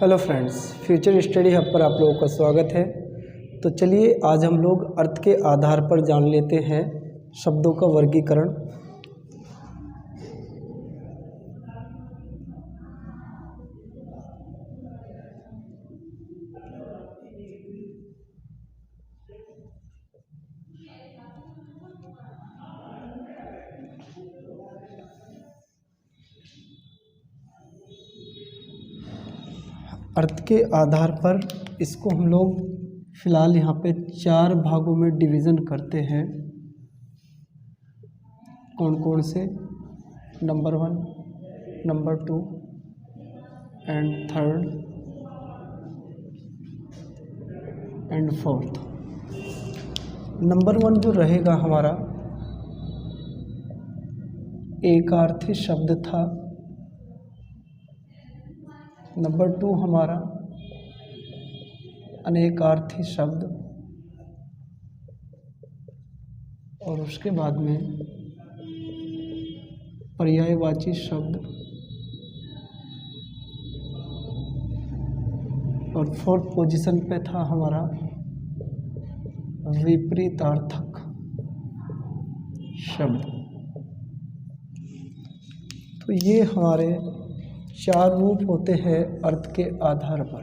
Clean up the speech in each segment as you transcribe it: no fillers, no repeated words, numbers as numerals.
Hello friends, future study hub पर आप लोगों का स्वागत है। तो चलिए आज हम लोग अर्थ के आधार पर जान लेते हैं शब्दों का वर्गीकरण। अर्थ के आधार पर इसको हम लोग फ़िलहाल यहाँ पे 4 भागों में डिवीज़न करते हैं। कौन कौन से? Number 1, number 2 and 3rd and 4th। Number 1 जो रहेगा हमारा एकार्थी शब्द था। नंबर 2 हमारा अनेकार्थी शब्द, और उसके बाद में पर्यायवाची शब्द, और 4th पोजीशन पे था हमारा विपरीतार्थक शब्द। तो ये हमारे 4 रूप होते हैं अर्थ के आधार पर।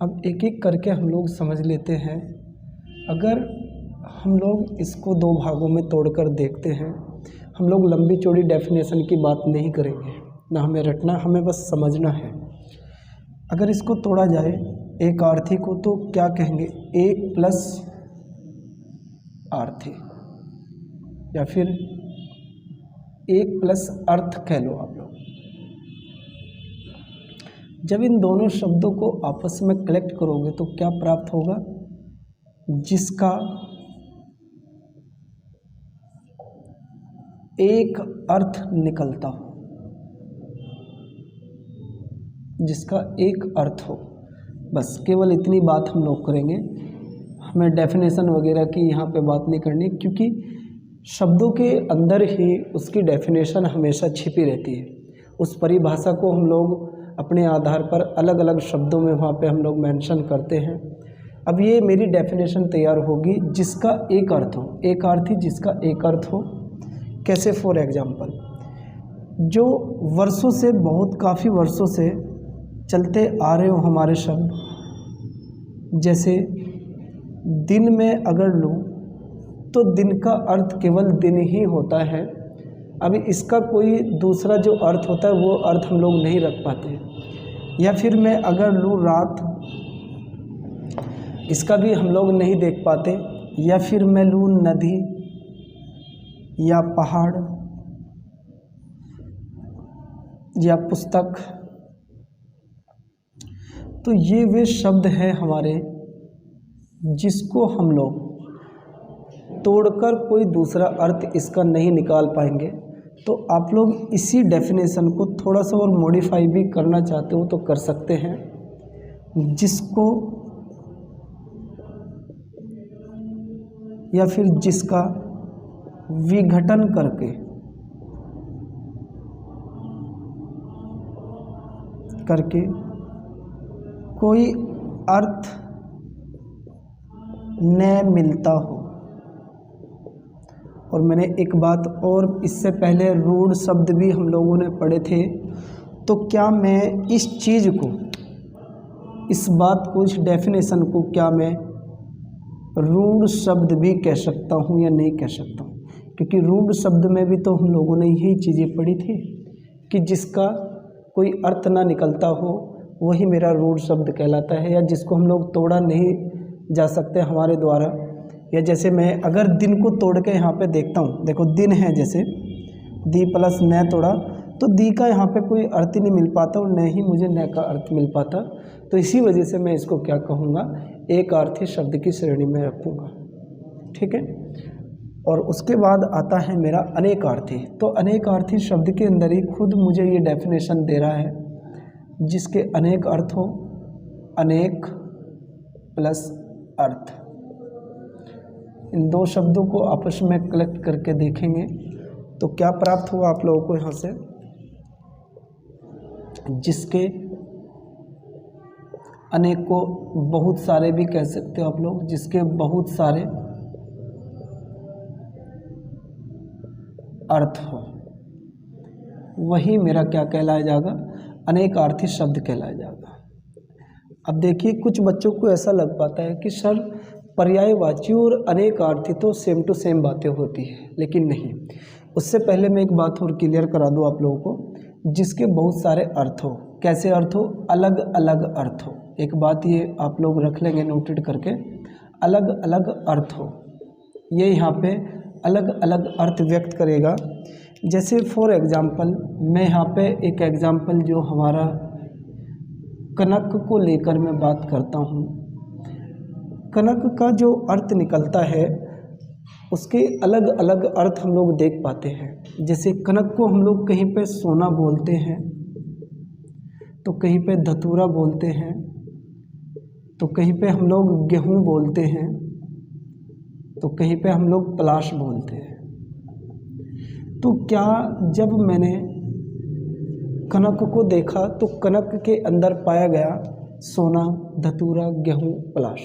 अब एक एक करके हम लोग समझ लेते हैं। अगर हम लोग इसको 2 भागों में तोड़कर देखते हैं, हम लोग लंबी चौड़ी डेफिनेशन की बात नहीं करेंगे, ना हमें रटना, हमें बस समझना है। अगर इसको तोड़ा जाए एक आर्थी को तो क्या कहेंगे? एक प्लस आर्थी, या फिर एक प्लस अर्थ कह लो आप लोग। जब इन दोनों शब्दों को आपस में कलेक्ट करोगे तो क्या प्राप्त होगा? जिसका एक अर्थ निकलता हो, जिसका एक अर्थ हो। बस केवल इतनी बात हम लोग करेंगे, हमें डेफिनेशन वगैरह की यहाँ पे बात नहीं करनी, क्योंकि शब्दों के अंदर ही उसकी डेफिनेशन हमेशा छिपी रहती है। उस परिभाषा को हम लोग अपने आधार पर अलग अलग शब्दों में वहाँ पे हम लोग मेंशन करते हैं। अब ये मेरी डेफिनेशन तैयार होगी जिसका एक अर्थ हो, एक अर्थी जिसका एक अर्थ हो। कैसे? फॉर एग्जाम्पल, जो वर्षों से, बहुत काफ़ी वर्षों से चलते आ रहे हो हमारे शब्द, जैसे दिन में अगर लूँ तो दिन का अर्थ केवल दिन ही होता है। अभी इसका कोई दूसरा जो अर्थ होता है वो अर्थ हम लोग नहीं रख पाते। या फिर मैं अगर लूँ रात, इसका भी हम लोग नहीं देख पाते। या फिर मैं लूँ नदी या पहाड़ या पुस्तक, तो ये वे शब्द हैं हमारे जिसको हम लोग तोड़कर कोई दूसरा अर्थ इसका नहीं निकाल पाएंगे। तो आप लोग इसी डेफिनेशन को थोड़ा सा और मॉडिफाई भी करना चाहते हो तो कर सकते हैं, जिसको या फिर जिसका विघटन करके कोई अर्थ न मिलता हो। और मैंने एक बात और, इससे पहले रूढ़ शब्द भी हम लोगों ने पढ़े थे। तो क्या मैं इस चीज़ को, इस बात को, इस डेफिनेशन को क्या मैं रूढ़ शब्द भी कह सकता हूँ या नहीं कह सकता हूँ? क्योंकि रूढ़ शब्द में भी तो हम लोगों ने यही चीज़ें पढ़ी थी कि जिसका कोई अर्थ ना निकलता हो वही मेरा रूढ़ शब्द कहलाता है, या जिसको हम लोग तोड़ा नहीं जा सकते हमारे द्वारा। या जैसे मैं अगर दिन को तोड़ के यहाँ पे देखता हूँ, देखो दिन है, जैसे दी प्लस न तोड़ा तो दी का यहाँ पे कोई अर्थ ही नहीं मिल पाता और न ही मुझे न का अर्थ मिल पाता। तो इसी वजह से मैं इसको क्या कहूँगा? एक अर्थी शब्द की श्रेणी में रखूँगा। ठीक है। और उसके बाद आता है मेरा अनेकार्थी। तो अनेकार्थी शब्द के अंदर ही खुद मुझे ये डेफिनेशन दे रहा है, जिसके अनेक अर्थ हो, अनेक प्लस अर्थ। इन दो शब्दों को आपस में कलेक्ट करके देखेंगे तो क्या प्राप्त हुआ आप लोगों को यहाँ से, जिसके अनेकों बहुत सारे भी कह सकते हो आप लोग, जिसके बहुत सारे अर्थ हो, वही मेरा क्या कहलाया जाएगा, अनेकार्थी शब्द कहलाया जाएगा। अब देखिए कुछ बच्चों को ऐसा लग पाता है कि सर पर्यायवाची और अनेकार्थी तो सेम टू सेम बातें होती है, लेकिन नहीं। उससे पहले मैं एक बात और क्लियर करा दूं आप लोगों को, जिसके बहुत सारे अर्थ हो। कैसे अर्थ हो? अलग अलग अर्थ हो। एक बात ये आप लोग रख लेंगे नोटेड करके, अलग अलग अर्थ हो, ये यहाँ पे अलग अलग अर्थ व्यक्त करेगा। जैसे फॉर एग्जाम्पल मैं यहाँ पे एक एग्जाम्पल जो हमारा कनक को लेकर मैं बात करता हूँ। कनक का जो अर्थ निकलता है उसके अलग अलग अर्थ हम लोग देख पाते हैं। जैसे कनक को हम लोग कहीं पे सोना बोलते हैं, तो कहीं पे धतूरा बोलते हैं, तो कहीं पे हम लोग गेहूँ बोलते हैं, तो कहीं पे हम लोग पलाश बोलते हैं। तो क्या जब मैंने कनक को देखा तो कनक के अंदर पाया गया सोना, धतूरा, गेहूँ, पलाश,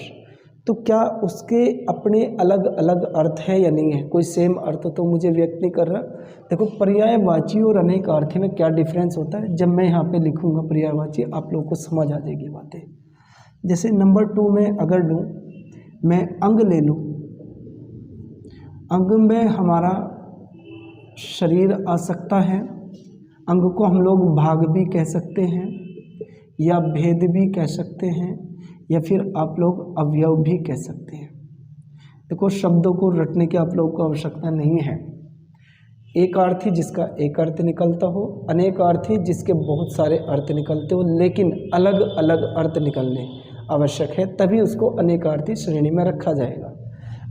तो क्या उसके अपने अलग अलग अर्थ है या नहीं है? कोई सेम अर्थ तो मुझे व्यक्त नहीं कर रहा। देखो पर्यायवाची और अनेकार्थी में क्या डिफरेंस होता है, जब मैं यहाँ पे लिखूँगा पर्यायवाची आप लोगों को समझ आ जाएगी बातें। जैसे नंबर 2 में अगर लूँ, मैं अंग ले लूँ, अंग में हमारा शरीर आ सकता है। अंग को हम लोग भाग भी कह सकते हैं या भेद भी कह सकते हैं या फिर आप लोग अवयव भी कह सकते हैं। देखो शब्दों को रटने की आप लोगों को आवश्यकता नहीं है। एक अर्थी जिसका एक अर्थ निकलता हो, अनेक अर्थी जिसके बहुत सारे अर्थ निकलते हो, लेकिन अलग अलग अर्थ निकलने आवश्यक है, तभी उसको अनेकार्थी श्रेणी में रखा जाएगा।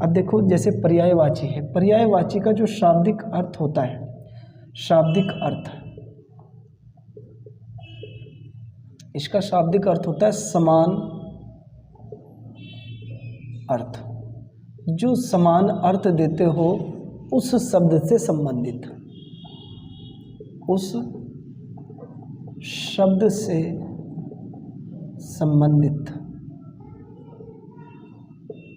अब देखो जैसे पर्यायवाची है, पर्यायवाची का जो शाब्दिक अर्थ होता है, शाब्दिक अर्थ, इसका शाब्दिक अर्थ होता है समान अर्थ। जो समान अर्थ देते हो उस शब्द से संबंधित, उस शब्द से संबंधित।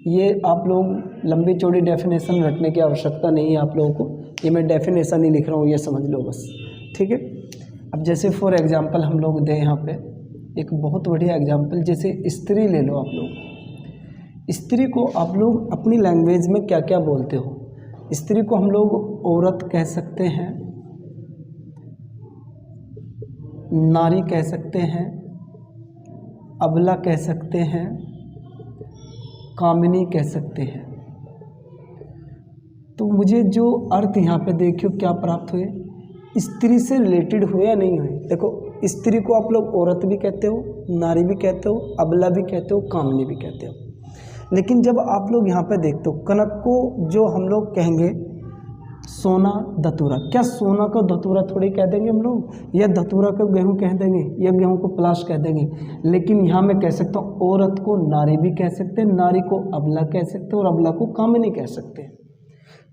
ये आप लोग लंबी चौड़ी डेफिनेशन रटने की आवश्यकता नहीं है आप लोगों को, ये मैं डेफिनेशन ही लिख रहा हूँ, ये समझ लो बस, ठीक है। अब जैसे फॉर एग्जांपल हम लोग दें यहाँ पे एक बहुत बढ़िया एग्जांपल, जैसे स्त्री ले लो आप लोग। स्त्री को आप लोग अपनी लैंग्वेज में क्या क्या बोलते हो? स्त्री को हम लोग औरत कह सकते हैं, नारी कह सकते हैं, अबला कह सकते हैं, कामिनी कह सकते हैं। तो मुझे जो अर्थ यहाँ पे देखियो क्या प्राप्त हुए, स्त्री से रिलेटेड हुए या नहीं हुए। देखो स्त्री को आप लोग औरत भी कहते हो, नारी भी कहते हो, अबला भी कहते हो, कामिनी भी कहते हो। लेकिन जब आप लोग यहाँ पे देखते हो कनक को जो हम लोग कहेंगे सोना, धतूरा, क्या सोना को धतूरा थोड़ी कह देंगे हम लोग, या धतूरा को गेहूँ कह देंगे, या गेहूँ को पलाश कह देंगे। लेकिन यहाँ मैं कह सकता हूँ औरत को नारी भी कह सकते हैं, नारी को अबला कह सकते हैं और अबला को कामिनी कह सकते हैं।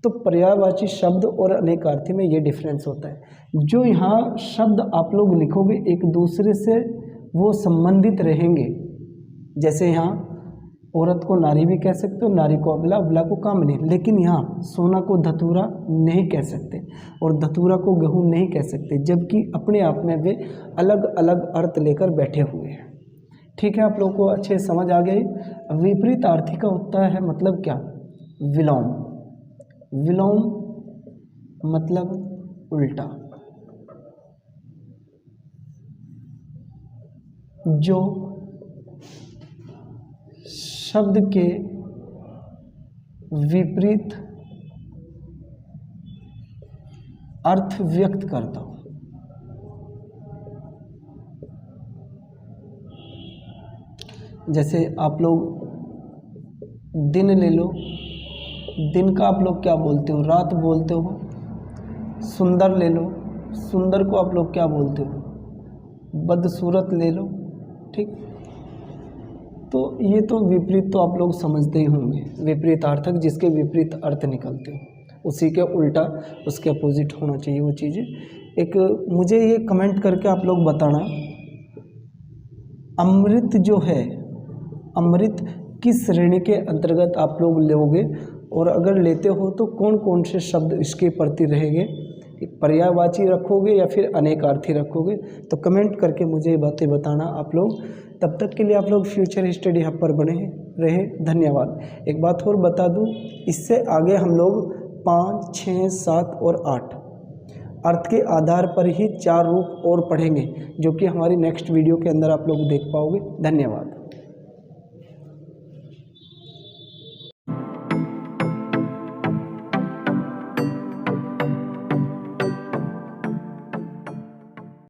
तो पर्यायवाची शब्द और अनेकार्थी में ये डिफरेंस होता है। जो यहाँ शब्द आप लोग लिखोगे एक दूसरे से वो संबंधित रहेंगे। जैसे यहाँ औरत को नारी भी कह सकते हो, नारी को अबला, अबला को कामिनी। लेकिन यहाँ सोना को धतूरा नहीं कह सकते और धतूरा को गेहूँ नहीं कह सकते, जबकि अपने आप में वे अलग अलग अर्थ लेकर बैठे हुए हैं। ठीक है, आप लोगों को अच्छे समझ आ गई। विपरीत अर्थी का होता है मतलब क्या? विलोम। विलोम मतलब उल्टा। जो शब्द के विपरीत अर्थ व्यक्त करता हूं। जैसे आप लोग दिन ले लो, दिन का आप लोग क्या बोलते हो? रात बोलते हो। सुंदर ले लो, सुंदर को आप लोग क्या बोलते हो? बदसूरत ले लो। ठीक, तो ये तो विपरीत तो आप लोग समझते ही होंगे, विपरीतार्थक जिसके विपरीत अर्थ निकलते हो उसी के उल्टा उसके अपोजिट होना चाहिए वो चीज़ें। एक मुझे ये कमेंट करके आप लोग बताना, अमृत जो है, अमृत किस श्रेणी के अंतर्गत आप लोग लोगे, और अगर लेते हो तो कौन कौन से शब्द इसके प्रति रहेंगे, एक पर्यायवाची रखोगे या फिर अनेकार्थी रखोगे, तो कमेंट करके मुझे ये बातें बताना आप लोग। तब तक के लिए आप लोग फ्यूचर स्टडी हब पर बने रहे, धन्यवाद। एक बात और बता दूं, इससे आगे हम लोग 5, 6, 7 और 8 अर्थ के आधार पर ही 4 रूप और पढ़ेंगे, जो कि हमारी नेक्स्ट वीडियो के अंदर आप लोग देख पाओगे। धन्यवाद।